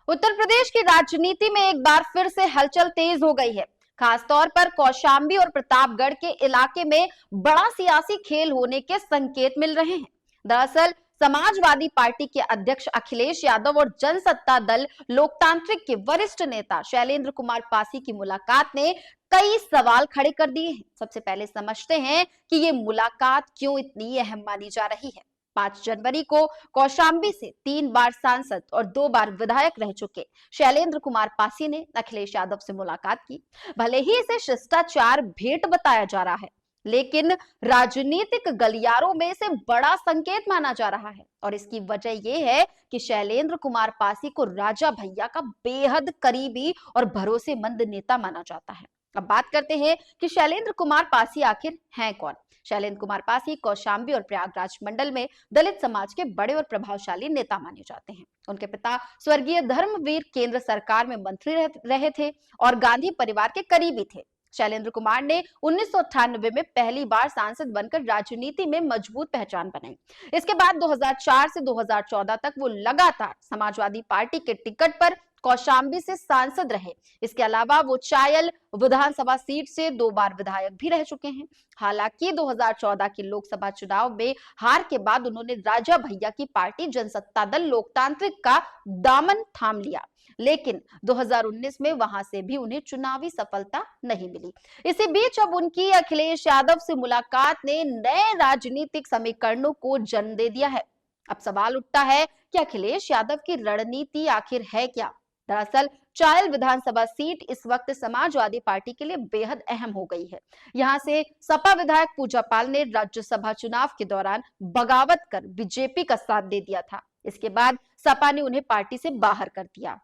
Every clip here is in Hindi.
उत्तर प्रदेश की राजनीति में एक बार फिर से हलचल तेज हो गई है। खासतौर पर कौशाम्बी और प्रतापगढ़ के इलाके में बड़ा सियासी खेल होने के संकेत मिल रहे हैं। दरअसल समाजवादी पार्टी के अध्यक्ष अखिलेश यादव और जनसत्ता दल लोकतांत्रिक के वरिष्ठ नेता शैलेंद्र कुमार पासी की मुलाकात ने कई सवाल खड़े कर दिए हैं। सबसे पहले समझते हैं कि ये मुलाकात क्यों इतनी अहम मानी जा रही है। 5 जनवरी को कौशाम्बी से 3 बार सांसद और 2 बार विधायक रह चुके शैलेंद्र कुमार पासी ने अखिलेश यादव से मुलाकात की। भले ही इसे शिष्टाचार भेंट बताया जा रहा है, लेकिन राजनीतिक गलियारों में इसे बड़ा संकेत माना जा रहा है और इसकी वजह यह है कि शैलेंद्र कुमार पासी को राजा भैया का बेहद करीबी और भरोसेमंद नेता माना जाता है। अब बात करते हैं कि शैलेंद्र कुमार पासी आखिर हैं कौन। शैलेंद्र कुमार पासी कौशाम्बी और प्रयागराज मंडल में दलित समाज के बड़े और प्रभावशाली नेता माने जाते हैं। उनके पिता स्वर्गीय धर्मवीर केंद्र सरकार में मंत्री रहे थे और गांधी परिवार के करीबी थे। शैलेंद्र कुमार ने 1998 में पहली बार सांसद बनकर राजनीति में मजबूत पहचान बनाई। इसके बाद 2004 से 2014 तक वो लगातार समाजवादी पार्टी के टिकट पर कौशाम्बी से सांसद रहे। इसके अलावा वो चायल विधानसभा सीट से 2 बार विधायक भी रह चुके हैं। हालांकि 2014 के लोकसभा चुनाव में हार के बाद उन्होंने राजा भैया की पार्टी जनसत्ता दल लोकतांत्रिक का दामन थाम लिया, लेकिन 2019 में वहां से भी उन्हें चुनावी सफलता नहीं मिली। इसी बीच अब उनकी अखिलेश यादव से मुलाकात ने नए राजनीतिक समीकरणों को जन्म दे दिया है। अब सवाल उठता है कि अखिलेश यादव की रणनीति आखिर है क्या। दरअसल चायल विधानसभा सीट इस वक्त समाजवादी पार्टी के लिए बेहद अहम हो गई है। यहां से सपा विधायक पूजा पाल ने राज्यसभा चुनाव के दौरान बगावत कर बीजेपी का साथ दे दिया था। इसके बाद सपा ने उन्हें पार्टी से बाहर कर दिया।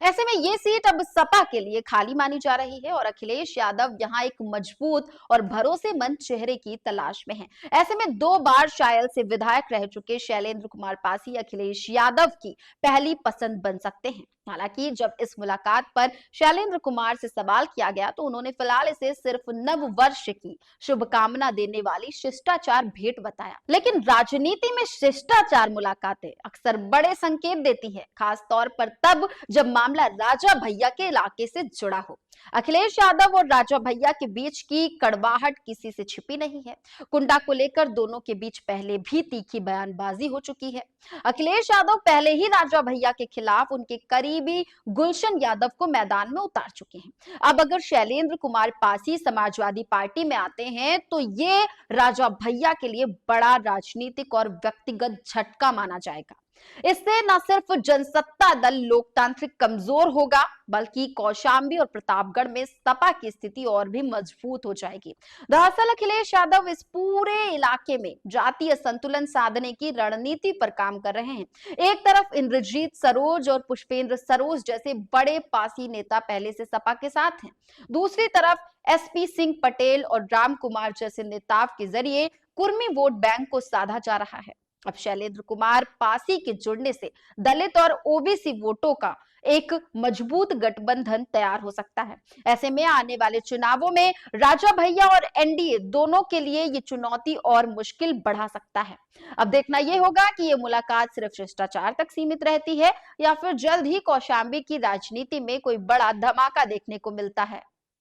ऐसे में ये सीट अब सपा के लिए खाली मानी जा रही है और अखिलेश यादव यहां एक मजबूत और भरोसेमंद चेहरे की तलाश में हैं। ऐसे में 2 बार शायल से विधायक रह चुके शैलेंद्र कुमार पासी अखिलेश यादव की पहली पसंद बन सकते हैं। हालांकि जब इस मुलाकात पर शैलेंद्र कुमार से सवाल किया गया तो उन्होंने फिलहाल इसे सिर्फ नव वर्ष की शुभकामना देने वाली शिष्टाचार भेंट बताया। लेकिन राजनीति में शिष्टाचार मुलाकातें अक्सर बड़े संकेत देती है, खास तौर पर तब जब मामला राजा भैया के इलाके से जुड़ा हो। अखिलेश यादव और राजा भैया के बीच की कड़वाहट किसी से छिपी नहीं है। कुंडा को लेकर दोनों के बीच पहले भी तीखी बयानबाजी हो चुकी है। अखिलेश यादव पहले ही राजा भैया के खिलाफ उनके करीबी गुलशन यादव को मैदान में उतार चुके हैं। अब अगर शैलेंद्र कुमार पासी समाजवादी पार्टी में आते हैं तो ये राजा भैया के लिए बड़ा राजनीतिक और व्यक्तिगत झटका माना जाएगा। इससे न सिर्फ जनसत्ता दल लोकतांत्रिक कमजोर होगा, बल्कि कौशाम्बी और प्रतापगढ़ में सपा की स्थिति और भी मजबूत हो जाएगी। दरअसल अखिलेश यादव इस पूरे इलाके में जातीय संतुलन साधने की रणनीति पर काम कर रहे हैं। एक तरफ इंद्रजीत सरोज और पुष्पेंद्र सरोज जैसे बड़े पासी नेता पहले से सपा के साथ हैं। दूसरी तरफ एसपी सिंह पटेल और राम कुमार जैसे नेताओं के जरिए कुर्मी वोट बैंक को साधा जा रहा है। अब शैलेंद्र कुमार पासी के जुड़ने से दलित और ओबीसी वोटों का एक मजबूत गठबंधन तैयार हो सकता है। ऐसे में आने वाले चुनावों में राजा भैया और एनडीए दोनों के लिए ये चुनौती और मुश्किल बढ़ा सकता है। अब देखना यह होगा कि ये मुलाकात सिर्फ शिष्टाचार तक सीमित रहती है या फिर जल्द ही कौशाम्बी की राजनीति में कोई बड़ा धमाका देखने को मिलता है।